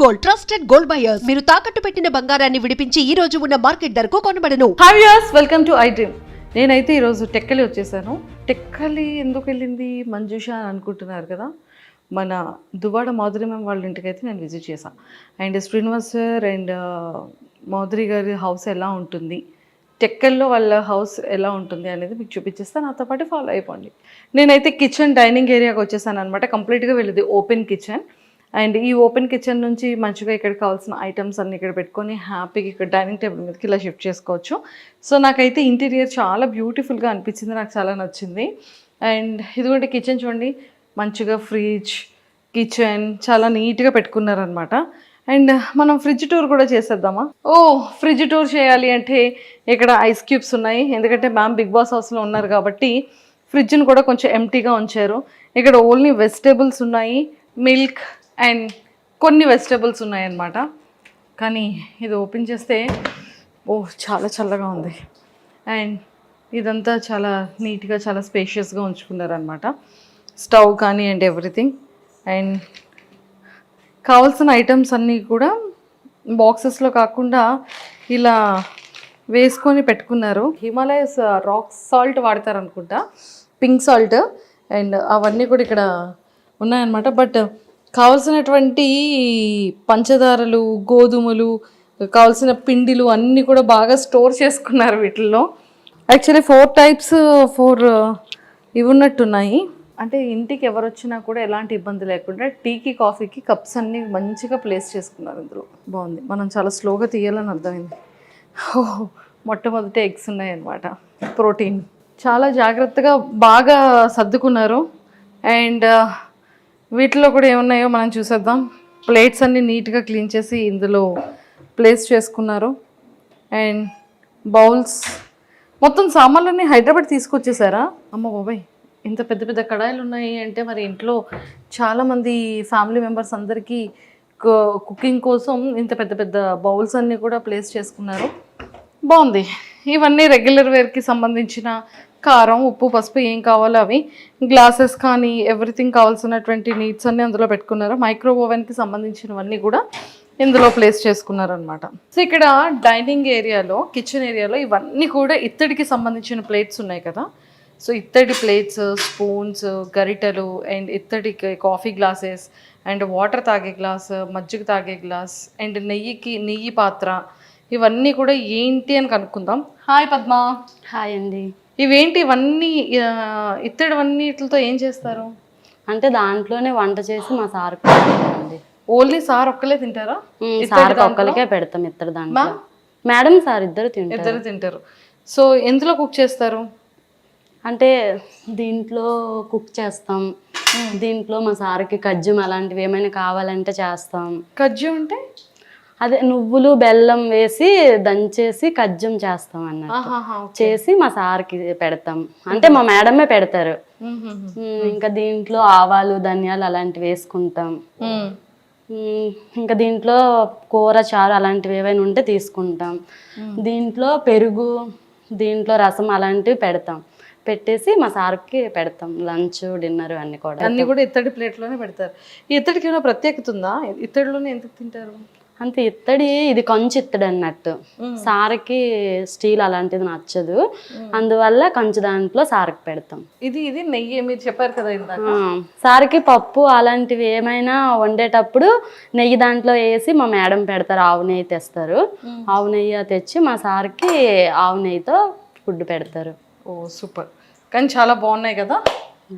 Gold trusted gold buyers మీరు తాకట్టు పెట్టిన బంగారాన్ని విడిపించి ఈ రోజు ఉన్న మార్కెట్ ధరకు కొనబడను. Hi viewers, welcome to I dream. నేనైతే ఈరోజు టెక్కలి వచ్చేసాను. టెక్కలి ఎందుకు వెళ్ళింది మంజుష అని అనుకుంటున్నారు కదా. మన దువ్వాడ మాధురి మ్యామ్ వాళ్ళ ఇంటికి అయితే నేను విజిట్ చేశాను. And Srinivas sir and Madhuri గారి హౌస్ ఎలా ఉంటుంది, టెక్కల్లో వాళ్ళ హౌస్ ఎలా ఉంటుంది అనేది మీకు చూపించేస్తాను. నాతో పాటు ఫాలో అయిపోండి. నేనైతే కిచెన్ డైనింగ్ ఏరియాకి వచ్చేసాను అనమాట. కంప్లీట్గా వెళ్ళేది ఓపెన్ కిచెన్. అండ్ ఈ ఓపెన్ కిచెన్ నుంచి మంచిగా ఇక్కడ కావాల్సిన ఐటమ్స్ అన్ని ఇక్కడ పెట్టుకొని హ్యాపీగా ఇక్కడ డైనింగ్ టేబుల్ మీదకి ఇలా షిఫ్ట్ చేసుకోవచ్చు. సో నాకైతే ఇంటీరియర్ చాలా బ్యూటిఫుల్గా అనిపించింది, నాకు చాలా నచ్చింది. అండ్ ఇదిగోండి కిచెన్ చూడండి, మంచిగా ఫ్రిడ్జ్, కిచెన్ చాలా నీట్గా పెట్టుకున్నారనమాట. అండ్ మనం ఫ్రిడ్జ్ టూర్ కూడా చేసేద్దామా? ఫ్రిడ్జ్ టూర్ చేయాలి అంటే ఇక్కడ ఐస్ క్యూబ్స్ ఉన్నాయి, ఎందుకంటే మ్యామ్ బిగ్ బాస్ హౌస్లో ఉన్నారు కాబట్టి ఫ్రిడ్జ్ని కూడా కొంచెం ఎంటీగా ఉంచారు. ఇక్కడ ఓన్లీ వెజిటేబుల్స్ ఉన్నాయి, మిల్క్ అండ్ కొన్ని వెజిటేబుల్స్ ఉన్నాయన్నమాట. కానీ ఇది ఓపెన్ చేస్తే చాలా చల్లగా ఉంది. అండ్ ఇదంతా చాలా నీట్గా చాలా స్పేషియస్గా ఉంచుకున్నారనమాట. స్టవ్ కానీ అండ్ ఎవ్రీథింగ్. అండ్ కావాల్సిన ఐటమ్స్ అన్నీ కూడా బాక్సెస్లో కాకుండా ఇలా వేసుకొని పెట్టుకున్నారు. హిమాలయస్ రాక్ సాల్ట్ వాడతారనుకుంటా, పింక్ సాల్ట్. అండ్ అవన్నీ కూడా ఇక్కడ ఉన్నాయన్నమాట. బట్ కావలసినటువంటి పంచదారలు, గోధుమలు, కావాల్సిన పిండిలు అన్నీ కూడా బాగా స్టోర్ చేసుకున్నారు వీటిల్లో. యాక్చువల్లీ 4 టైప్స్ ఇవి ఉన్నట్టున్నాయి. అంటే ఇంటికి ఎవరు వచ్చినా కూడా ఎలాంటి ఇబ్బంది లేకుండా టీకి కాఫీకి కప్స్ అన్నీ మంచిగా ప్లేస్ చేసుకున్నారు ఇందులో. బాగుంది. మనం చాలా స్లోగా తీయాలని అర్థమైంది. మొట్టమొదటి ఎగ్స్ ఉన్నాయన్నమాట, ప్రోటీన్. చాలా జాగ్రత్తగా బాగా సర్దుకున్నారు. అండ్ వీటిలో కూడా ఏమున్నాయో మనం చూసేద్దాం. ప్లేట్స్ అన్నీ నీట్గా క్లీన్ చేసి ఇందులో ప్లేస్ చేసుకున్నారు. అండ్ బౌల్స్, మొత్తం సామాన్లన్నీ హైదరాబాద్ తీసుకొచ్చేసారా? అమ్మ బాబాయ్, ఇంత పెద్ద పెద్ద కడాయిలు ఉన్నాయి అంటే మరి ఇంట్లో చాలామంది ఫ్యామిలీ మెంబర్స్ అందరికీ కుకింగ్ కోసం ఇంత పెద్ద పెద్ద బౌల్స్ అన్నీ కూడా ప్లేస్ చేసుకున్నారు. బాగుంది. ఇవన్నీ రెగ్యులర్ వేర్కి సంబంధించిన కారం, ఉప్పు, పసుపు ఏం కావాలో అవి, గ్లాసెస్ కానీ ఎవ్రీథింగ్ కావాల్సినటువంటి నీడ్స్ అన్నీ అందులో పెట్టుకున్నారు. మైక్రో ఓవెన్కి సంబంధించినవన్నీ కూడా ఇందులో ప్లేస్ చేసుకున్నారనమాట. సో ఇక్కడ డైనింగ్ ఏరియాలో, కిచెన్ ఏరియాలో ఇవన్నీ కూడా ఇత్తడికి సంబంధించిన ప్లేట్స్ ఉన్నాయి కదా. సో ఇత్తడి ప్లేట్స్, స్పూన్స్, గరిటెలు అండ్ ఇత్తడి కాఫీ గ్లాసెస్ అండ్ వాటర్ తాగే గ్లాస్, మజ్జిగ తాగే గ్లాస్ అండ్ నెయ్యి పాత్ర, ఇవన్నీ కూడా ఏంటి అని కనుక్కుందాం. హాయ్ పద్మ. హాయ్ అండి. ఇవేంటి ఇవన్నీ? ఇత్తడివన్నిటితో ఏం చేస్తారు? అంటే దాంట్లోనే వంట చేసి మా సార్ అండి. ఓన్లీ సార్ ఒక్కలే తింటారా? సార్ ఒక్కరికే పెడతాం ఇత్తడి దాంట్లో. మేడం సార్ ఇద్దరు తింటారు. సో ఎందులో కుక్ చేస్తారు? అంటే దీంట్లో కుక్ చేస్తాం. దీంట్లో మా సార్కి కజ్జం అలాంటివి ఏమైనా కావాలంటే చేస్తాం. కజ్జం అంటే అదే నువ్వులు బెల్లం వేసి దంచేసి కజ్జం చేస్తాం అన్నట్టు. చేసి మా సార్కి పెడతాం. అంటే మా మేడమే పెడతారు. ఇంకా దీంట్లో ఆవాలు, ధనియాలు అలాంటివి వేసుకుంటాం. ఇంకా దీంట్లో కూర, చారు అలాంటివి ఏవైనా ఉంటే తీసుకుంటాం. దీంట్లో పెరుగు, దీంట్లో రసం అలాంటివి పెడతాం. పెట్టేసి మా సార్కి పెడతాం. లంచ్, డిన్నర్ అన్నీ కూడా ఇత్తడి ప్లేట్లోనే పెడతారు. ఈ ఇత్తడికి ఏమైనా ప్రత్యేకత ఉందా? ఇత్తడిలోనే ఎందుకు తింటారు? అంతే, ఇత్తడి ఇది కంచు ఇత్తడి అన్నట్టు. సార్కి స్టీల్ అలాంటిది నచ్చదు, అందువల్ల కంచు దాంట్లో సార్కి పెడతాం. ఇది నెయ్యి మీరు చెప్పారు కదా ఇందాక. సార్కి పప్పు అలాంటివి ఏమైనా వండేటప్పుడు నెయ్యి దాంట్లో వేసి మా మేడం పెడతారు. ఆవు నెయ్యి తెస్తారు. ఆవు నెయ్యి తెచ్చి మా సార్కి ఆవు నెయ్యితో ఫుడ్ పెడతారు. సూపర్. కానీ చాలా బాగున్నాయి కదా.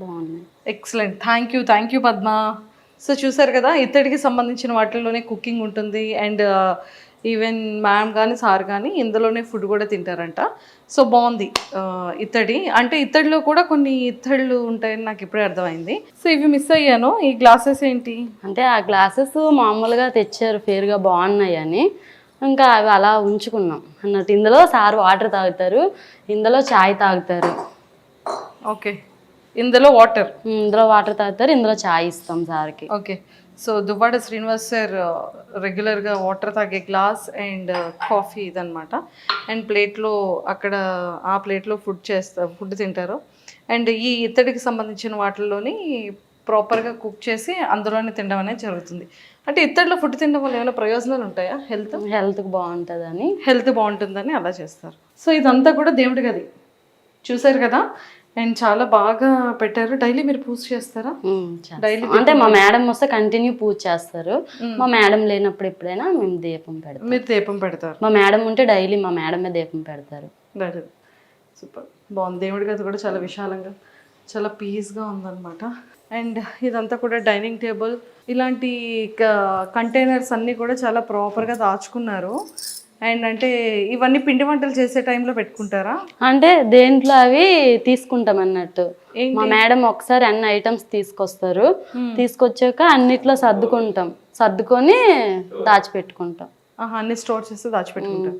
బాగున్నాయి. Excellent. Thank you Padma. So చూసారు కదా, ఇత్తడికి సంబంధించిన వాటిల్లోనే కుకింగ్ ఉంటుంది. అండ్ ఈవెన్ మ్యామ్ కానీ సార్ కానీ ఇందులోనే ఫుడ్ కూడా తింటారంట. సో బాగుంది. ఇత్తడి అంటే ఇత్తడిలో కూడా కొన్ని ఇత్తళ్ళు ఉంటాయని నాకు ఇప్పుడే అర్థమైంది. సో ఇవి మిస్ అయ్యాను. ఈ గ్లాసెస్ ఏంటి అంటే ఆ గ్లాసెస్ మామూలుగా తెచ్చారు, ఫేర్గా బాగున్నాయి అని. ఇంకా అవి అలా ఉంచుకున్నాం అన్నట్టు. ఇందులో సార్ వాటర్ తాగుతారు, ఇందులో చాయ్ తాగుతారు. ఓకే, ఇందులో వాటర్ తాగుతారు, ఇందులో చాయ్ ఇస్తాం సార్కి. Okay. So Duvvada Srinivas sir రెగ్యులర్గా వాటర్ తాగే గ్లాస్ అండ్ కాఫీ ఇదనమాట. అండ్ ప్లేట్లో అక్కడ ఆ ప్లేట్లో ఫుడ్ తింటారు. అండ్ ఈ ఇత్తడికి సంబంధించిన వాటిల్లోని ప్రాపర్గా కుక్ చేసి అందులోనే తినడం అనేది జరుగుతుంది. అంటే ఇత్తడిలో ఫుడ్ తినడం వల్ల ఏమైనా ప్రయోజనాలు ఉంటాయా? హెల్త్కి బాగుంటుందని. హెల్త్ బాగుంటుందని అలా చేస్తారు. సో ఇదంతా కూడా దేవుడి గది చూసారు కదా, అండ్ చాలా బాగా పెట్టారు. డైలీ మీరు పూజ చేస్తారా? డైలీ అంటే మా మేడం వస్తే కంటిన్యూ పూజ చేస్తారు. మా మేడం లేనప్పుడు ఎప్పుడైనా మేము దీపం పెడతాం. మీరు దీపం పెడతారు? మా మేడం ఉంటే డైలీ మా మేడమే దీపం పెడతారు. సూపర్ బాగుంది. దేవుడి గది కూడా చాలా విశాలంగా చాలా పీస్గా ఉందన్నమాట. అండ్ ఇదంతా కూడా డైనింగ్ టేబుల్, ఇలాంటి కంటైనర్స్ అన్నీ కూడా చాలా ప్రాపర్గా దాచుకున్నారు. అండ్ అంటే ఇవన్నీ పిండి వంటలు చేసే టైంలో పెట్టుకుంటారా? అంటే దేంట్లో అవి తీసుకుంటాం అన్నట్టు. మా మేడం ఒకసారి అన్ని ఐటమ్స్ తీసుకొస్తారు, తీసుకొచ్చాక అన్నిట్లో సర్దుకొని దాచిపెట్టుకుంటాం. అన్ని స్టోర్ చేసి దాచిపెట్టుకుంటాం.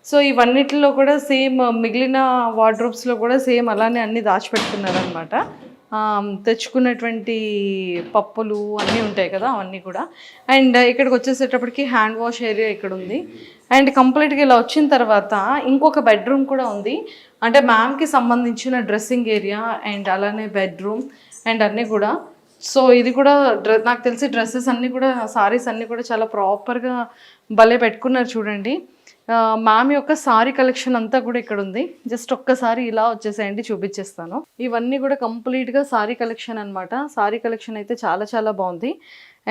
సో ఇవన్నిటిలో కూడా సేమ్ మిగిలిన వార్డ్రోబ్స్లో కూడా సేమ్ అలానే అన్ని దాచిపెట్టుకున్నారనమాట. తెచ్చుకున్నటువంటి పప్పులు అన్నీ ఉంటాయి కదా, అవన్నీ కూడా. అండ్ ఇక్కడికి వచ్చేసేటప్పటికి హ్యాండ్ వాష్ ఏరియా ఇక్కడ ఉంది. అండ్ కంప్లీట్గా ఇలా వచ్చిన తర్వాత ఇంకొక బెడ్రూమ్ కూడా ఉంది. అంటే మ్యామ్కి సంబంధించిన డ్రెస్సింగ్ ఏరియా అండ్ అలానే బెడ్రూమ్ అండ్ అన్నీ కూడా. సో ఇది కూడా నాకు తెలిసి డ్రెస్సెస్ అన్నీ కూడా, సారీస్ అన్నీ కూడా చాలా ప్రాపర్గా భలే పెట్టుకున్నారు చూడండి. మ్యామ్ యొక్క సారీ కలెక్షన్ అంతా కూడా ఇక్కడ ఉంది. జస్ట్ ఒక్కసారి ఇలా వచ్చేసేయండి, చూపించేస్తాను. ఇవన్నీ కూడా కంప్లీట్గా సారీ కలెక్షన్ అనమాట. సారీ కలెక్షన్ అయితే చాలా చాలా బాగుంది.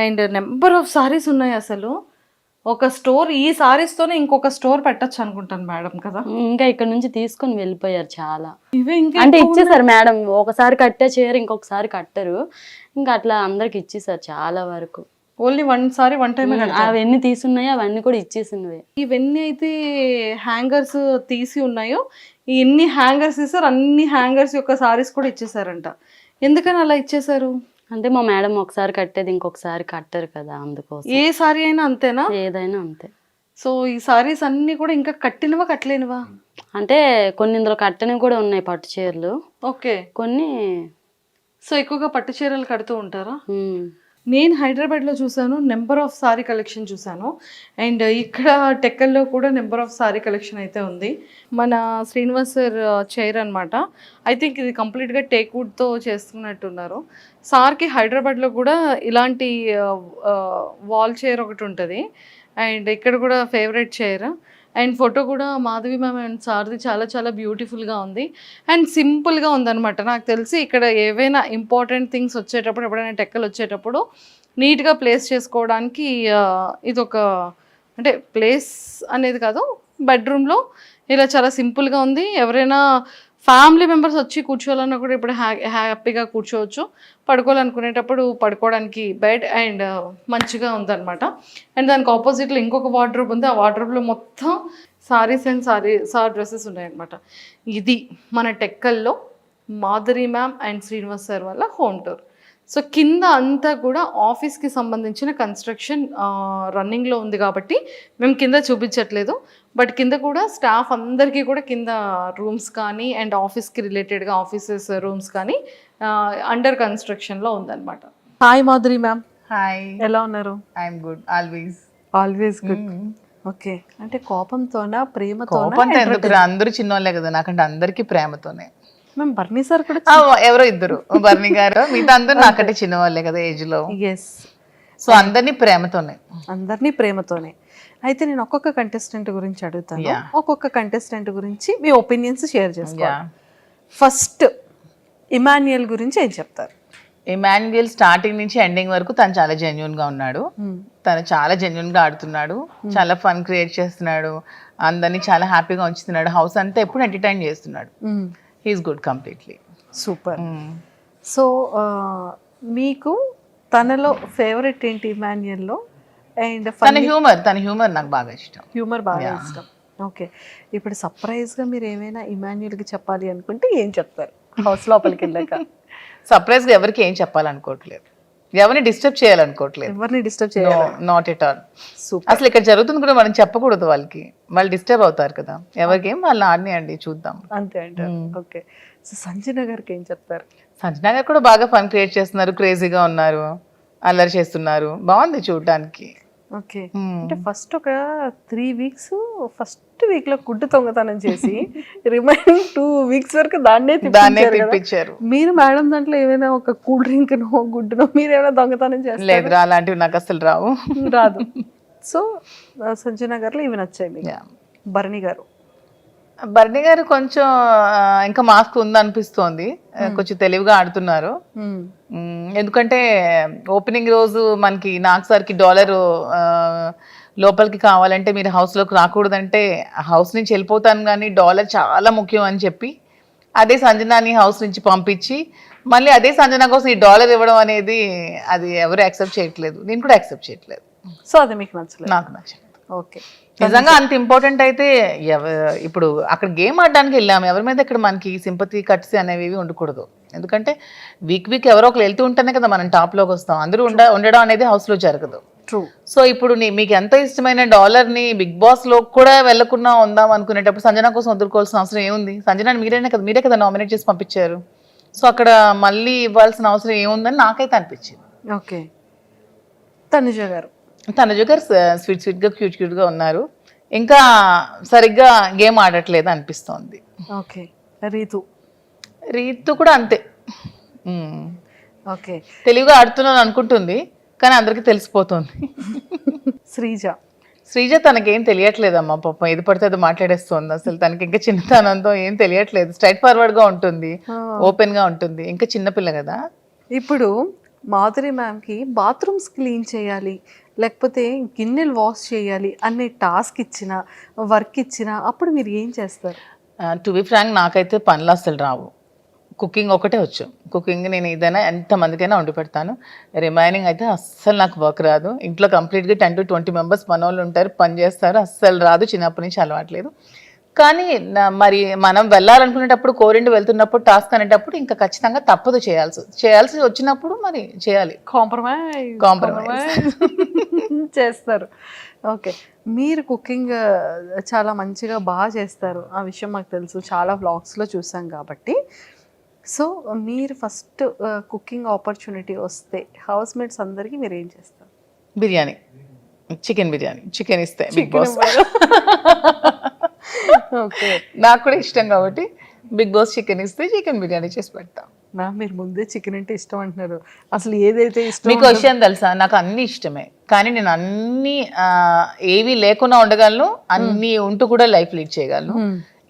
అండ్ నెంబర్ ఆఫ్ సారీస్ ఉన్నాయి. అసలు ఒక స్టోర్ ఈ సారీస్తోనే ఇంకొక స్టోర్ పెట్టచ్చు అనుకుంటాను మేడం కదా. ఇంకా ఇక్కడ నుంచి తీసుకొని వెళ్ళిపోయారు చాలా. ఇవే ఇంకా అంటే ఇచ్చేసారు మేడం. ఒకసారి కట్టే చీర ఇంకొకసారి కట్టరు, ఇంకా అట్లా అందరికి ఇచ్చేసారు చాలా వరకు. ఓన్లీ వన్ టైం అవన్నీ తీసున్నాయో అవన్నీ కూడా ఇచ్చేసినవే. ఇవన్నీ అయితే హ్యాంగర్స్ తీసి ఉన్నాయో, ఎన్ని హ్యాంగర్స్ ఇస్తారు అన్ని హ్యాంగర్స్ యొక్క సారీస్ కూడా ఇచ్చేసారంట. ఎందుకని అలా ఇచ్చేసారు? అంటే మా మేడం ఒకసారి కట్టేది ఇంకొకసారి కట్టరు కదా, అందుకోసం. ఏ సారీ అయినా అంతేనా? ఏదైనా అంతే. సో ఈ సారీస్ అన్ని కూడా ఇంకా కట్టినవా కట్టలేనివా? అంటే కొన్ని ఇందులో కట్టనివి కూడా ఉన్నాయి, పట్టు చీరలు. ఓకే, కొన్ని. సో ఎక్కువగా పట్టు చీరలు కడుతూ ఉంటారా? నేను హైదరాబాద్లో చూసాను, నెంబర్ ఆఫ్ సారీ కలెక్షన్ చూసాను. అండ్ ఇక్కడ టెక్కల్లో కూడా నెంబర్ ఆఫ్ సారీ కలెక్షన్ అయితే ఉంది. మన శ్రీనివాస్ సార్ చైర్ అనమాట. ఐ థింక్ ఇది కంప్లీట్గా టేక్వుడ్తో చేస్తున్నట్టున్నారు. సార్కి హైదరాబాద్లో కూడా ఇలాంటి వాల్ చైర్ ఒకటి ఉంటుంది. అండ్ ఇక్కడ కూడా ఫేవరెట్ చైర్. అండ్ ఫోటో కూడా మాధవి మ్యామ్ అండ్ సార్ది చాలా చాలా బ్యూటిఫుల్గా ఉంది అండ్ సింపుల్గా ఉందన్నమాట. నాకు తెలిసి ఇక్కడ ఏవైనా ఇంపార్టెంట్ థింగ్స్ వచ్చేటప్పుడు, ఎప్పుడైనా టెక్కలు వచ్చేటప్పుడు నీట్గా ప్లేస్ చేసుకోవడానికి ఇదొక, అంటే ప్లేస్ అనేది కాదు, బెడ్రూమ్లో ఇలా చాలా సింపుల్గా ఉంది. ఎవరైనా ఫ్యామిలీ మెంబర్స్ వచ్చి కూర్చోవాలన్నా కూడా ఇప్పుడు హ్యాపీగా కూర్చోవచ్చు. పడుకోవాలనుకునేటప్పుడు పడుకోవడానికి బెడ్ అండ్ మంచిగా ఉందన్నమాట. అండ్ దానికి ఆపోజిట్లో ఇంకొక వార్డ్రోబ్ ఉంది. ఆ వార్డ్రోబ్లో మొత్తం సారీస్ అండ్ సార్ డ్రెస్సెస్ ఉన్నాయన్నమాట. ఇది మన టెక్కల్లో Madhuri ma'am and Srinivas sir వల్ల హోమ్ టూర్. సో కింద అంతా కూడా ఆఫీస్కి సంబంధించిన కన్స్ట్రక్షన్ రన్నింగ్లో ఉంది కాబట్టి మేము కింద చూపించట్లేదు. బట్ కింద కూడా స్టాఫ్ అందరికీ కూడా కింద రూమ్స్ కానీ అండ్ ఆఫీస్కి రిలేటెడ్గా ఆఫీసెస్ రూమ్స్ కానీ అండర్ కన్స్ట్రక్షన్లో ఉందన్నమాట. Hi Madhuri ma'am. హాయ్, ఎలా ఉన్నారు? I'm good. Always good. Okay, అంటే కోపంతోనా ప్రేమతోనా? కోపంతో ఎందుకు, అందరూ చిన్నోళ్ళే కదా, నాకంటే అందరికీ ప్రేమతోనే. మేము బర్నీ సార్ కూడా ఎవరో ఇద్దరు, బర్నీ గారు, మిగతా అందరూ నాకంటే చిన్నవాళ్ళే కదా ఏజ్ లో. ఎస్. సో అందరినీ ప్రేమతోనే. అయితే నేను ఒక్కొక్క కంటెస్టెంట్ గురించి అడుగుతాను. ఒక్కొక్క కంటెస్టెంట్ గురించి మీ ఒపీనియన్స్ షేర్ చేసుకోవాలి. ఫస్ట్ ఇమాన్యుయల్ గురించి ఏం చెప్తారు? ఇమాన్యుయల్ స్టార్టింగ్ నుంచి ఎండింగ్ వరకు తను చాలా జెన్యున్ గా ఉన్నాడు. తను చాలా జెన్యున్ గా ఆడుతున్నాడు, చాలా ఫన్ క్రియేట్ చేస్తున్నాడు, అందరినీ చాలా హ్యాపీగా ఉంచుతున్నాడు, హౌస్ అంతా ఎప్పుడు ఎంటర్టైన్ చేస్తున్నాడు. He's good completely. Super. So మీకు తనలో ఫేవరెట్ ఏంటి ఇమాన్యుయల్లో? అండ్ తన హ్యూమర్ నాకు బాగా ఇష్టం. హ్యూమర్ బాగా ఇష్టం. ఓకే, ఇప్పుడు సర్ప్రైజ్గా మీరు ఏమైనా ఇమాన్యుయల్కి చెప్పాలి అనుకుంటే ఏం చెప్తారు హౌస్ లోపలికి వెళ్ళాక? సర్ప్రైజ్గా ఎవరికి ఏం చెప్పాలనుకోవట్లేదు, ఎవరిని డిస్టర్బ్ చేయాలనుకోవట్లేదు. Not at all. అసలు ఇక్కడ జరుగుతుంది కూడా మనం చెప్పకూడదు, వాళ్ళకి వాళ్ళు డిస్టర్బ్ అవుతారు కదా. ఎవరికేం వాళ్ళు ఆడినాయండి, చూద్దాం అంతే అంటారు. ఓకే, సో సంజన గారికి ఏం చెప్తారు? సంజన గారు కూడా బాగా ఫన్ క్రియేట్ చేస్తున్నారు, క్రేజీగా ఉన్నారు, అల్లరి చేస్తున్నారు, బాగుంది చూడటానికి. ఓకే, అంటే ఫస్ట్ ఒక 3 weeks ఫస్ట్ వీక్ లో గుడ్డు దొంగతనం చేసి రిమైనింగ్ 2 weeks వరకు దాన్నే దాన్నే తిప్పించారు కదా. తిప్పించారు. మీరు మేడం దాంట్లో ఏమైనా ఒక కూల్ డ్రింక్ నో గుడ్డునో మీరు ఏమైనా దొంగతనం చేస్తారు? లేదురా, అలాంటివి నాకు అసలు రావు. రాదు. సో సంజన గారిలో ఇవి నచ్చాయి మీకు. Yeah. భరణి గారు భరణి గారు కొంచెం ఇంకా మాస్క్ ఉందనిపిస్తోంది, కొంచెం తెలివిగా ఆడుతున్నారు. ఎందుకంటే ఓపెనింగ్ రోజు మనకి నాగ్ సార్కి డాలర్ లోపలికి కావాలంటే మీరు హౌస్లోకి రాకూడదంటే హౌస్ నుంచి వెళ్ళిపోతాను కానీ డాలర్ చాలా ముఖ్యం అని చెప్పి అదే సంజనాని హౌస్ నుంచి పంపించి మళ్ళీ అదే సంజన కోసం ఈ డాలర్ ఇవ్వడం అనేది అది ఎవరు యాక్సెప్ట్ చేయట్లేదు, నేను కూడా యాక్సెప్ట్ చేయట్లేదు. సో అది మీకు నచ్చలేదు? నాకు నచ్చలేదు. ఓకే. నిజంగా అంత ఇంపార్టెంట్ అయితే ఇప్పుడు అక్కడ గేమ్ ఆడడానికి వెళ్ళాము, ఎవరి మీద ఇక్కడ మనకి సింపతి కట్స్ అనేవి ఉండకూడదు. ఎందుకంటే వీక్ ఎవరో ఒకరు వెళ్తూ ఉంటేనే కదా మనం టాప్లోకి వస్తాం, అందరూ ఉండడం అనేది హౌస్లో జరగదు. ట్రూ. సో ఇప్పుడు మీకు ఎంత ఇష్టమైన డాలర్ని బిగ్ బాస్లో కూడా వెళ్ళకుండా ఉందాం అనుకునేటప్పుడు సంజన కోసం వదులుకోవాల్సిన అవసరం ఏముంది? సంజన మీరే కదా నామినేట్ చేసి పంపించారు. సో అక్కడ మళ్ళీ ఇవ్వాల్సిన అవసరం ఏముందని నాకైతే అనిపించింది. ఓకే. తనుజ గారు స్వీట్గా క్యూట్గా ఉన్నారు, ఇంకా సరిగ్గా గేమ్ ఆడట్లేదు అనిపిస్తోంది. ఓకే. రీతు కూడా అంతే, ఓకే. తెలివిగా ఆడుతున్నాను అనుకుంటుంది కానీ అందరికీ తెలిసిపోతుంది. శ్రీజ తనకేం తెలియట్లేదమ్మా పాపం, ఏది పడితే అది మాట్లాడేస్తుంది. అసలు తనకి ఇంకా చిన్నతనంతో ఏం తెలియట్లేదు, స్ట్రైట్ ఫార్వర్డ్గా ఉంటుంది, ఓపెన్గా ఉంటుంది, ఇంకా చిన్నపిల్ల కదా. ఇప్పుడు మాధురి మ్యామ్కి బాత్రూమ్స్ క్లీన్ చేయాలి లేకపోతే గిన్నెలు వాష్ చేయాలి అనే టాస్క్ ఇచ్చిన వర్క్ ఇచ్చిన అప్పుడు మీరు ఏం చేస్తారు? టు బి ఫ్రాంక్ నాకైతే పనులు అసలు రావు, కుకింగ్ ఒకటే వచ్చు. కుకింగ్ నేను ఏదైనా ఎంతమందికైనా వండి పెడతాను, రిమైనింగ్ అయితే అస్సలు నాకు వర్క్ రాదు. ఇంట్లో కంప్లీట్గా 10 to 20 members పని వాళ్ళు ఉంటారు, పని చేస్తారు, అస్సలు రాదు, చిన్నప్పటి నుంచి అలవాట్లేదు. కానీ మరి మనం వెళ్ళాలనుకునేటప్పుడు కోరిండి వెళ్తున్నప్పుడు టాస్క్ అనేటప్పుడు ఇంకా ఖచ్చితంగా తప్పదు, చేయాల్సి వచ్చినప్పుడు మరి చేయాలి, కాంప్రమైజ్ చేస్తారు. ఓకే. మీరు కుకింగ్ చాలా మంచిగా బాగా చేస్తారు, ఆ విషయం మాకు తెలుసు, చాలా వ్లాగ్స్లో చూసాం కాబట్టి. సో మీరు ఫస్ట్ కుకింగ్ ఆపర్చునిటీ వస్తే హౌస్ మేట్స్ అందరికీ మీరు ఏం చేస్తారు? బిర్యానీ, చికెన్ ఇస్తే బిగ్ బాస్. ఓకే. నాకు కూడా ఇష్టం కాబట్టి బిగ్ బాస్ చికెన్ ఇస్తే చికెన్ బిర్యానీ చేసి పెడతాం. మ్యామ్ మీరు ముందే చికెన్ అంటే ఇష్టం అంటున్నారు, అసలు ఏదైతే ఇష్టం? మీకు విషయం తెలుసా, నాకు అన్ని ఇష్టమే కానీ నేను అన్ని ఏవి లేకుండా ఉండగలను, అన్ని ఉంటూ కూడా లైఫ్ లీడ్ చేయగలను,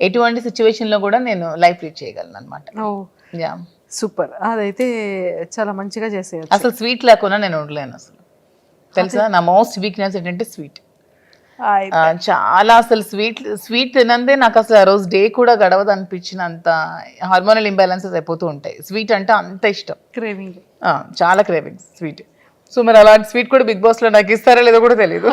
ఎటువంటి సిచ్యువేషన్ లో కూడా నేను లైఫ్ లీడ్ చేయగలను అనమాట. Yeah, super. అదైతే చాలా మంచిగా చేసేయచ్చు. అసలు స్వీట్ లేకుండా నేను ఉండలేను అసలు, తెలుసా? నా మోస్ట్ వీక్నెస్ ఏంటంటే స్వీట్. చాలా అసలు స్వీట్ తినందే నాకు అసలు ఆ రోజు డే కూడా గడవదు అనిపించినంత హార్మోనల్ ఇంబ్యాలెన్సెస్ అయిపోతూ ఉంటాయి. స్వీట్ అంటే అంత ఇష్టం, క్రేవింగ్, చాలా క్రేవింగ్ స్వీట్. సో మరి అలాంటి స్వీట్ కూడా బిగ్ బాస్ లో నాకు ఇస్తారో లేదో కూడా తెలియదు.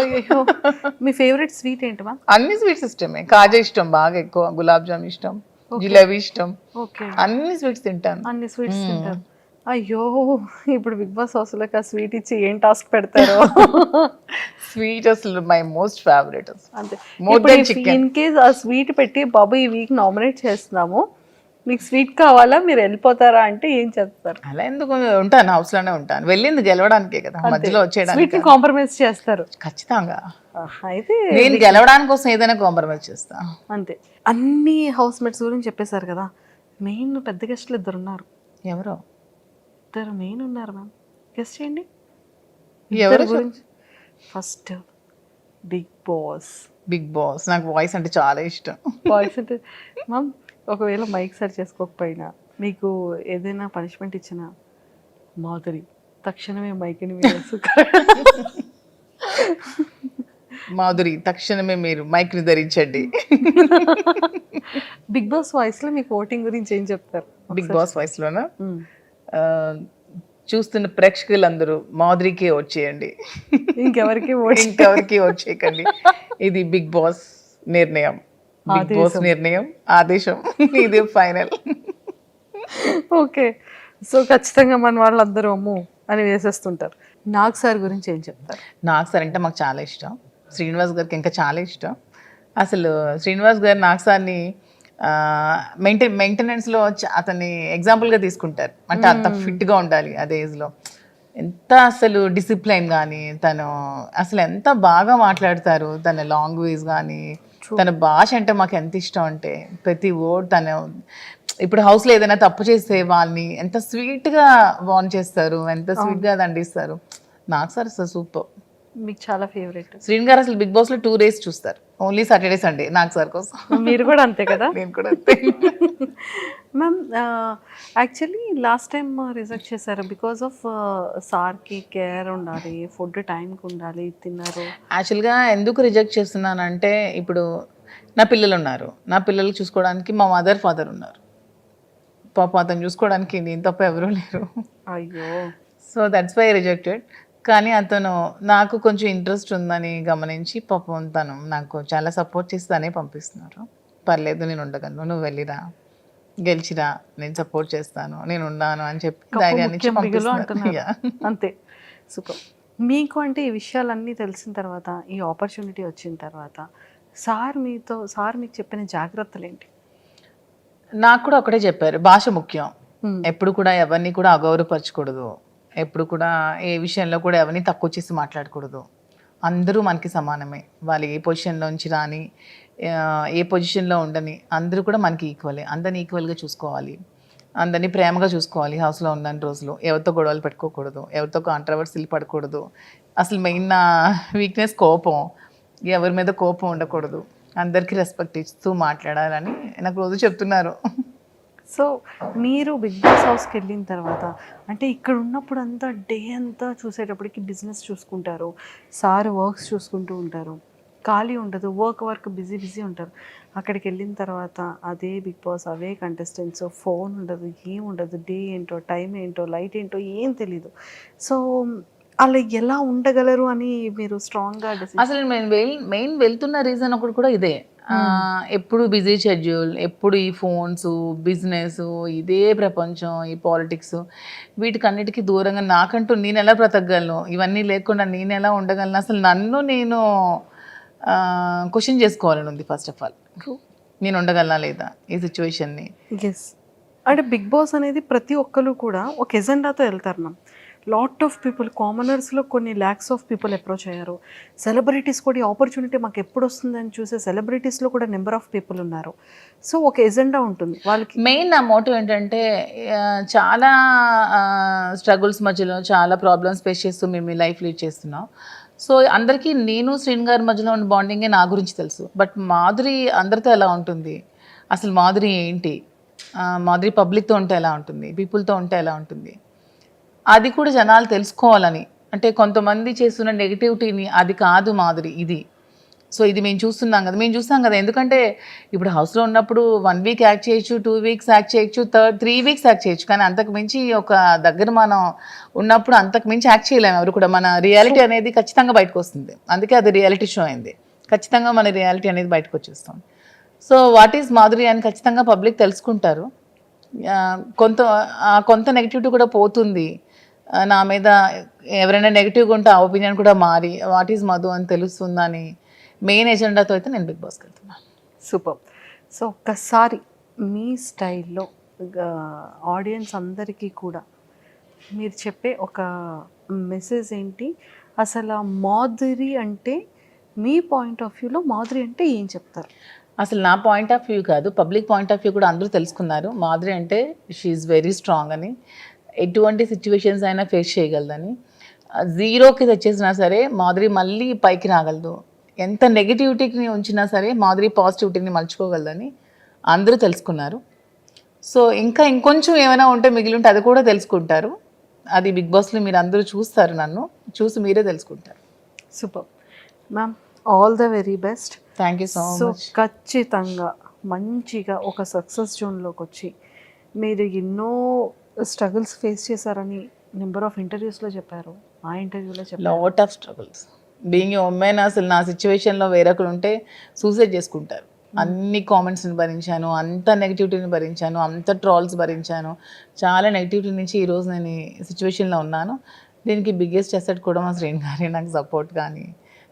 మీ ఫేవరెట్ స్వీట్ ఏంటి మా? అన్ని స్వీట్స్ ఇష్టమే, కాజా ఇష్టం బాగా ఎక్కువ, గులాబ్ జామ్ ఇష్టం, జిలేబీ ఇష్టం, అన్ని స్వీట్స్ తింటాను. అన్ని స్వీట్స్ తింటాను. అయ్యో, ఇప్పుడు బిగ్ బాస్ హౌస్ లోకి ఆ స్వీట్ ఇచ్చి ఏం టాస్క్ పెడతారో. స్వీట్ అసలు మై మోస్ట్ ఫేవరెట్. అంతే. ఇన్ కేస్ ఆ స్వీట్ పెట్టి బాబు ఈ వీక్ నామినేట్ చేస్తున్నాము, మీకు స్వీట్ కావాలా, మీరు వెళ్ళిపోతారా అంటే ఏం చేస్తారు? అలా ఎందుకు ఉంటాను, హౌస్ లోనే ఉంటాను, వెళ్ళింది గెలవడానికే కదా, మధ్యలో వచ్చేయడానికి. కాంప్రమైజ్ చేస్తారు ఖచ్చితంగా. అయితే నేను గెలవడానికి కోసం ఏదైనా కాంప్రమైజ్ చేస్తా. అంతే. అన్ని హౌస్ మేట్స్ గురించి చెప్పేశారు కదా, మెయిన్ పెద్ద గెస్ట్లు 2 ఉన్నారు. ఎవరో 2 మెయిన్ ఉన్నారు మ్యామ్, గెస్ట్ చేయండి ఎవరు గురించి. First Bigg Boss. నాకు వాయిస్ అంటే చాలా ఇష్టం. వాయిస్ అంటే మ్యామ్ ఒకవేళ మైక్ సరి చేసుకోకపోయినా మీకు ఏదైనా పనిష్మెంట్ ఇచ్చినా మాధురి తక్షణమే మైక్ని మాధురి తక్షణమే మీరు మైక్ ని ధరించండి. బిగ్ బాస్ వాయిస్ లో మీకు ఓటింగ్ గురించి ఏం చెప్తారు? బిగ్ బాస్ వాయిస్ లోనా, చూస్తున్న ప్రేక్షకులందరూ మాధురికే వచ్చేయండి, ఇంకెవరికి వచ్చేయకండి. ఇది బిగ్ బాస్ నిర్ణయం, బిగ్ బాస్ నిర్ణయం, ఆదేశం, ఇది ఫైనల్. ఓకే. సో ఖచ్చితంగా మన వాళ్ళందరూ అమ్ము అని వేసేస్తుంటారు. నాగ్ సార్ గురించి ఏం చెప్తారు? నాగ్ సార్ అంటే మాకు చాలా ఇష్టం, శ్రీనివాస్ గారికి ఇంకా చాలా ఇష్టం. అసలు శ్రీనివాస్ గారు నాగ్ సార్ని మెయింటెనెన్స్లో అతన్ని ఎగ్జాంపుల్గా తీసుకుంటారు. అంటే అంత ఫిట్గా ఉండాలి అదే ఏజ్లో, ఎంత అసలు డిసిప్లైన్ కానీ, తను అసలు ఎంత బాగా మాట్లాడతారు, తన లాంగ్వేజ్ కానీ తన భాష అంటే మాకు ఎంత ఇష్టం అంటే ప్రతి వర్డ్ తను ఇప్పుడు హౌస్లో ఏదైనా తప్పు చేస్తే వాళ్ళని ఎంత స్వీట్గా వార్న్ చేస్తారు, ఎంత స్వీట్గా దండిస్తారు. నాకు సార్ సూపర్. మీకు చాలా ఫేవరెట్. శ్రీన్ గారు అసలు బిగ్ బాస్లో 2 days చూస్తారు, ఓన్లీ సాటర్డే సండే. నాకు సార్ కోసం. మీరు కూడా అంతే కదా? నేను కూడా అంతే. Ma'am actually last time reject చేశారు బికాస్ ఆఫ్ సార్కి కేర్ ఉండాలి, ఫుడ్ టైంకి ఉండాలి, తిన్నారు. యాక్చువల్గా ఎందుకు రిజెక్ట్ చేస్తున్నానంటే ఇప్పుడు నా పిల్లలు ఉన్నారు, నా పిల్లలు చూసుకోవడానికి మా మదర్ ఫాదర్ ఉన్నారు. పాప అతను చూసుకోవడానికి నేను తప్ప ఎవరూ లేరు. అయ్యో. So that's why rejected. కానీ అతను నాకు కొంచెం ఇంట్రెస్ట్ ఉందని గమనించి పాపం తను నాకు చాలా సపోర్ట్ చేసి తనే పంపిస్తున్నారు. పర్లేదు నేను ఉండగలను, నువ్వు వెళ్ళిరా, గెలిచిరా, నేను సపోర్ట్ చేస్తాను, నేను ఉన్నాను అని చెప్పి ధైర్యాన్ని ఇచ్చి పంపిస్తున్నారు. అంతే. సూపర్. మీకు అంటే ఈ విషయాలన్నీ తెలిసిన తర్వాత, ఈ ఆపర్చునిటీ వచ్చిన తర్వాత సార్ మీకు చెప్పిన జాగ్రత్తలు ఏంటి? నాకు కూడా ఒకటే చెప్పారు, భాష ముఖ్యం, ఎప్పుడు కూడా ఎవరిని కూడా అగౌరవపరచకూడదు, ఎప్పుడు కూడా ఏ విషయంలో కూడా ఎవరిని తక్కువ చేసి మాట్లాడకూడదు. అందరూ మనకి సమానమే, వాళ్ళు ఏ పొజిషన్లోంచి రాని, ఏ పొజిషన్లో ఉండని, అందరూ కూడా మనకి ఈక్వలే. అందరిని ఈక్వల్గా చూసుకోవాలి, అందరినీ ప్రేమగా చూసుకోవాలి. హౌస్లో ఉన్న రోజులు ఎవరితో గొడవలు పెట్టుకోకూడదు, ఎవరితో కాంట్రవర్సీలు పడకూడదు. అసలు మెయిన్ నా వీక్నెస్ కోపం, ఎవరి మీద కోపం ఉండకూడదు, అందరికీ రెస్పెక్ట్ ఇస్తూ మాట్లాడాలని నాకు రోజు చెప్తున్నారు. సో మీరు బిగ్ బాస్ హౌస్కి వెళ్ళిన తర్వాత అంటే ఇక్కడ ఉన్నప్పుడు అంతా డే అంతా చూసేటప్పటికి బిజినెస్ చూసుకుంటారు, సార్ వర్క్స్ చూసుకుంటూ ఉంటారు, ఖాళీ ఉండదు, వర్క్ బిజీ ఉంటారు. అక్కడికి వెళ్ళిన తర్వాత అదే బిగ్ బాస్, అవే కంటెస్టెంట్స్, ఫోన్ ఉండదు, ఏం ఉండదు, డే ఏంటో, టైం ఏంటో, లైట్ ఏంటో ఏం తెలీదు. సో అలా ఎలా ఉండగలరు అని మీరు స్ట్రాంగ్గా అసలు మెయిన్ వెళ్తున్న రీజన్ ఒకటి కూడా ఇదే. ఎప్పుడు బిజీ షెడ్యూల్, ఎప్పుడు ఈ ఫోన్స్, బిజినెస్, ఇదే ప్రపంచం, ఈ పాలిటిక్స్, వీటికన్నిటికీ దూరంగా నాకంటూ నేను ఎలా బ్రతకగలను, ఇవన్నీ లేకుండా నేను ఎలా ఉండగలను, అసలు నన్ను నేను క్వశ్చన్ చేసుకోవాలని ఉంది. ఫస్ట్ ఆఫ్ ఆల్ నేను ఉండగలనా లేదా ఈ సిచ్యువేషన్ని. ఎస్. అంటే బిగ్ బాస్ అనేది ప్రతి ఒక్కరు కూడా ఒక ఎజెండాతో వెళ్తారు. మ్యామ్ లాట్ ఆఫ్ పీపుల్, కామనర్స్లో కొన్ని ల్యాక్స్ ఆఫ్ పీపుల్ అప్రోచ్ అయ్యారు. సెలబ్రిటీస్ కూడా ఈ ఆపర్చునిటీ మాకు ఎప్పుడు వస్తుందని చూసే సెలబ్రిటీస్లో కూడా నెంబర్ ఆఫ్ పీపుల్ ఉన్నారు. సో ఒక ఎజెండా ఉంటుంది వాళ్ళకి. మెయిన్ నా మోటివ్ ఏంటంటే చాలా స్ట్రగుల్స్ మధ్యలో చాలా ప్రాబ్లమ్స్ ఫేస్ చేస్తూ మేము లైఫ్ లీడ్ చేస్తున్నాం. సో అందరికీ నేను శ్రీన్ గారి మధ్యలో ఉన్న బాండింగే నా గురించి తెలుసు. బట్ మాధురి అందరితో ఎలా ఉంటుంది, అసలు మాధురి ఏంటి, మాధురి పబ్లిక్తో ఉంటే ఎలా ఉంటుంది, పీపుల్తో ఉంటే ఎలా ఉంటుంది, అది కూడా జనాలు తెలుసుకోవాలని. అంటే కొంతమంది చేస్తున్న నెగిటివిటీని అది కాదు మాధురి, ఇది. సో ఇది మేము చూస్తాం కదా. ఎందుకంటే ఇప్పుడు హౌస్లో ఉన్నప్పుడు 1 week యాక్ట్ చేయొచ్చు, 2 weeks యాక్ట్ చేయొచ్చు, 3 weeks యాక్ట్ చేయొచ్చు. కానీ అంతకు మించి ఒక దగ్గర మనం ఉన్నప్పుడు అంతకు మించి యాక్ట్ చేయలేము ఎవరు కూడా. మన రియాలిటీ అనేది ఖచ్చితంగా బయటకు వస్తుంది. అందుకే అది రియాలిటీ షో అయింది. ఖచ్చితంగా మన రియాలిటీ అనేది బయటకు వచ్చేస్తాం. సో వాట్ ఈజ్ మాధురి అని ఖచ్చితంగా పబ్లిక్ తెలుసుకుంటారు. కొంత నెగిటివిటీ కూడా పోతుంది. నా మీద ఎవరైనా నెగిటివ్గా ఉంటే ఆ ఒపీనియన్ కూడా మారి వాట్ ఈజ్ మధు అని తెలుస్తుందని మెయిన్ ఎజెండాతో అయితే నేను బిగ్ బాస్కి వెళ్తున్నాను. సూపర్. సో ఒక్కసారి మీ స్టైల్లో ఆడియన్స్ అందరికీ కూడా మీరు చెప్పే ఒక మెసేజ్ ఏంటి? అసలు మాధురి అంటే మీ పాయింట్ ఆఫ్ వ్యూలో మాధురి అంటే ఏం చెప్తారు? అసలు నా పాయింట్ ఆఫ్ వ్యూ కాదు, పబ్లిక్ పాయింట్ ఆఫ్ వ్యూ కూడా అందరూ తెలుసుకున్నారు. మాధురి అంటే షీ ఈజ్ వెరీ స్ట్రాంగ్ అని, ఎటువంటి సిచ్యువేషన్స్ అయినా ఫేస్ చేయగలదని, 0కి తెచ్చేసినా సరే మాధురి మళ్ళీ పైకి రాగలదు, ఎంత నెగిటివిటీని ఉంచినా సరే మాధురి పాజిటివిటీని మలుచుకోగలదని అందరూ తెలుసుకున్నారు. సో ఇంకొంచెం ఏమైనా ఉంటే మిగిలి ఉంటే అది కూడా తెలుసుకుంటారు. అది బిగ్ బాస్లో మీరు అందరూ చూస్తారు, నన్ను చూసి మీరే తెలుసుకుంటారు. Super ma'am, all the very best. Thank you so much. ఖచ్చితంగా మంచిగా ఒక సక్సెస్ జోన్లోకి వచ్చి మీరు ఎన్నో స్ట్రగుల్స్ ఫేస్ చేశారని నెంబర్ ఆఫ్ ఇంటర్వ్యూస్లో చెప్పారు, ఆ ఇంటర్వ్యూలో చెప్పారు. Lot of struggles being a women. అసలు నా సిచ్యువేషన్లో వేరొకరు ఉంటే సూసైడ్ చేసుకుంటారు. అన్ని కామెంట్స్ని భరించాను, అంత నెగిటివిటీని భరించాను, అంత ట్రాల్స్ భరించాను, చాలా నెగిటివిటీ నుంచి ఈరోజు నేను ఈ సిచ్యువేషన్లో ఉన్నాను. దీనికి బిగ్గెస్ట్ అసెట్ కూడా మా శ్రీన్ గారి నాకు సపోర్ట్ కానీ,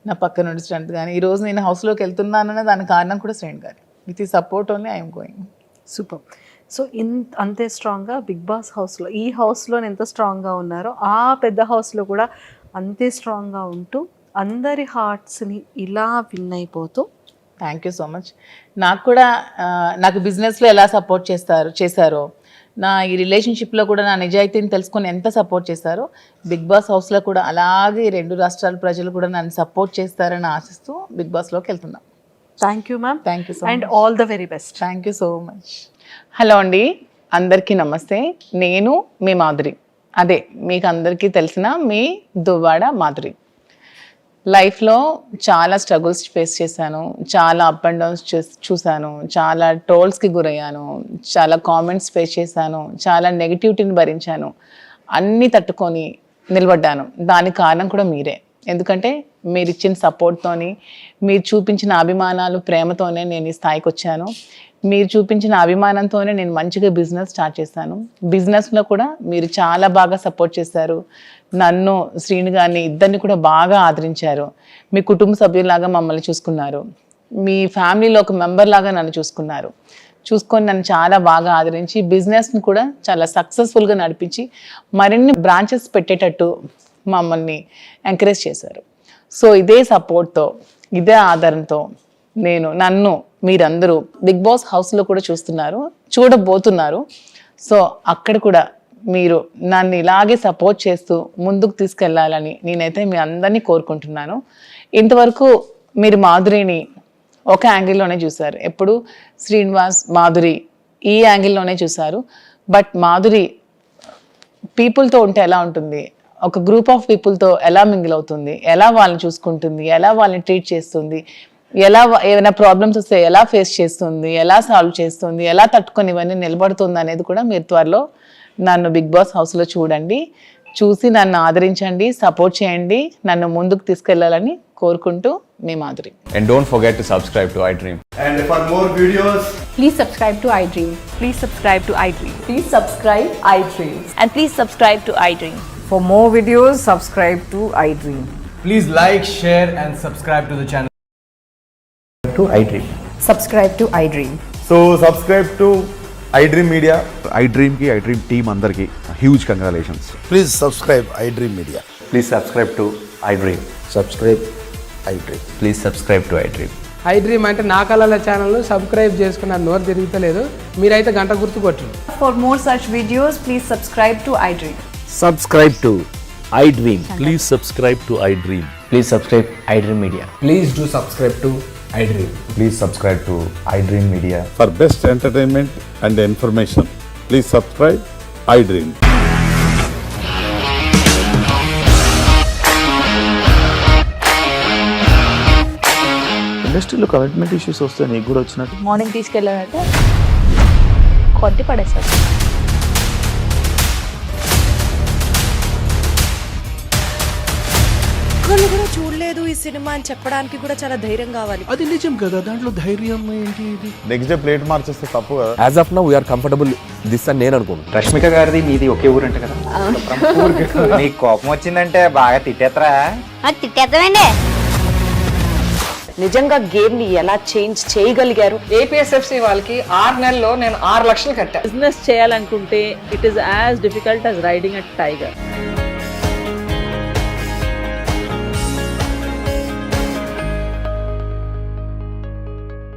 నా పక్క నుండి స్ట్రెంత్ కానీ, ఈరోజు నేను హౌస్లోకి వెళ్తున్నాననే దానికి కారణం కూడా శ్రీన్ గారి. విత్ ఈ support only I'm going. Super. So అంతే స్ట్రాంగ్గా బిగ్ బాస్ హౌస్లో, ఈ హౌస్లో ఎంత స్ట్రాంగ్గా ఉన్నారో ఆ పెద్ద హౌస్లో కూడా అంతే స్ట్రాంగ్గా ఉంటూ అందరి హార్ట్స్ని ఇలా విన్ అయిపోతూ థ్యాంక్ యూ సో మచ్. నాకు కూడా నాకు బిజినెస్లో ఎలా సపోర్ట్ చేశారో నా ఈ రిలేషన్షిప్లో కూడా నా నిజాయితీని తెలుసుకొని ఎంత సపోర్ట్ చేశారో బిగ్ బాస్ హౌస్లో కూడా అలాగే 2 రాష్ట్రాల ప్రజలు కూడా నన్ను సపోర్ట్ చేస్తారని ఆశిస్తూ బిగ్ బాస్లోకి వెళ్తున్నాం. Thank you ma'am. Thank you so and all the very best. Thank you so much. Hello అండి, అందరికీ నమస్తే. నేను మీ మాధురి, అదే మీకు అందరికీ తెలిసిన మీ దువ్వాడ మాధురి. లైఫ్లో చాలా స్ట్రగుల్స్ ఫేస్ చేశాను, చాలా అప్ అండ్ డౌన్స్ చూశాను, చాలా ట్రోల్స్కి గురయ్యాను, చాలా కామెంట్స్ ఫేస్ చేశాను, చాలా నెగిటివిటీని భరించాను. అన్నీ తట్టుకొని నిలబడ్డాను. దానికి కారణం కూడా మీరే. ఎందుకంటే మీరు ఇచ్చిన సపోర్ట్తోని, మీరు చూపించిన అభిమానాలు, ప్రేమతోనే నేను ఈ స్థాయికి వచ్చాను. మీరు చూపించిన అభిమానంతోనే నేను మంచిగా బిజినెస్ స్టార్ట్ చేశాను. బిజినెస్లో కూడా మీరు చాలా బాగా సపోర్ట్ చేశారు. నన్ను, శ్రీను గారిని, ఇద్దరిని కూడా బాగా ఆదరించారు. మీ కుటుంబ సభ్యులాగా మమ్మల్ని చూసుకున్నారు. మీ ఫ్యామిలీలో ఒక మెంబర్ లాగా నన్ను చూసుకొని నన్ను చాలా బాగా ఆదరించి బిజినెస్ని కూడా చాలా సక్సెస్ఫుల్గా నడిపించి మరిన్ని బ్రాంచెస్ పెట్టేటట్టు మమ్మల్ని ఎంకరేజ్ చేశారు. సో ఇదే సపోర్ట్తో, ఇదే ఆదరణతో నన్ను మీరందరూ బిగ్ బాస్ హౌస్లో కూడా చూడబోతున్నారు. సో అక్కడ కూడా మీరు నన్ను ఇలాగే సపోర్ట్ చేస్తూ ముందుకు తీసుకెళ్లాలని నేనైతే మీ అందరినీ కోరుకుంటున్నాను. ఇంతవరకు మీరు మాధురిని ఒక యాంగిల్లోనే చూశారు, ఎప్పుడు శ్రీనివాస్, మాధురి ఈ యాంగిల్లోనే చూశారు. బట్ మాధురి పీపుల్తో ఉంటే ఎలా ఉంటుంది, ఒక గ్రూప్ ఆఫ్ పీపుల్తో ఎలా మింగిల్ అవుతుంది, ఎలా వాళ్ళని చూసుకుంటుంది, ఎలా వాళ్ళని ట్రీట్ చేస్తుంది, ఎలా ఏమైనా ప్రాబ్లమ్స్ వస్తే ఎలా ఫేస్ చేస్తుంది, ఎలా సాల్వ్ చేస్తుంది, ఎలా తట్టుకొని ఇవన్నీ నిలబడుతుంది అనేది కూడా మీరు త్వరలో నన్ను బిగ్ బాస్ హౌస్లో చూసి నన్ను ఆదరించండి, సపోర్ట్ చేయండి, నన్ను ముందుకు తీసుకెళ్లాలని కోరుకుంటూ మీ Madhuri. And don't forget to subscribe to iDream. And for more videos, Please subscribe to iDream. Please subscribe to iDream. Please subscribe iDream. And please subscribe to iDream. For more videos, subscribe to iDream. please like, share and subscribe to the channel. To iDream. Subscribe to iDream. So subscribe to iDream Media. iDream ki iDream team andarki huge congratulations. Please subscribe iDream Media. Please subscribe to iDream. Subscribe iDream. Please subscribe to iDream. iDream అంటే నా కళల channel subscribe చేసుకున్న నోరు తిరుగుతలేదు, మీరైతే గంట గుర్తు కొట్టండి. For more such videos, please subscribe to iDream. Subscribe to iDream. Please subscribe to iDream. Please subscribe iDream Media. Please do subscribe to iDream. Please subscribe to iDream Media. For best entertainment and information, please subscribe iDream. ఇండస్ట్రీలో commitment issues వస్తే నీకు కూడా వచ్చినట్టు morning తీసుకెళ్ళాలంటే కొట్టి పడేస్తారు. ఒక్కళ్ళు కూడా చూడలేదు ఈ సినిమా అని చెప్పడానికి కూడా చాలా ధైర్యం కావాలి. అది నిజం కదా, దాంట్లో ధైర్యం ఏంటి? ఇది నెక్స్ట్ డే ప్లేట్ మార్చేస్తే తప్పు కదా. As of now, we are comfortable this అని నేను అనుకుంటున్నాను. రష్మిక గారిది మీది ఒకే ఊరంట కదా. నీకు కోపం వచ్చిందంటే బాగా తిట్టేత్తరా? తిట్టేద్దామండి. నిజంగా గేమ్ ని ఎలా చేంజ్ చేయగలిగారు? ఏపీఎస్ఎఫ్సి వాళ్ళకి 6 నెలల్లో నేను 6 లక్షలు కట్టా. బిజినెస్ చేయాలనుకుంటే it is as difficult as riding a tiger.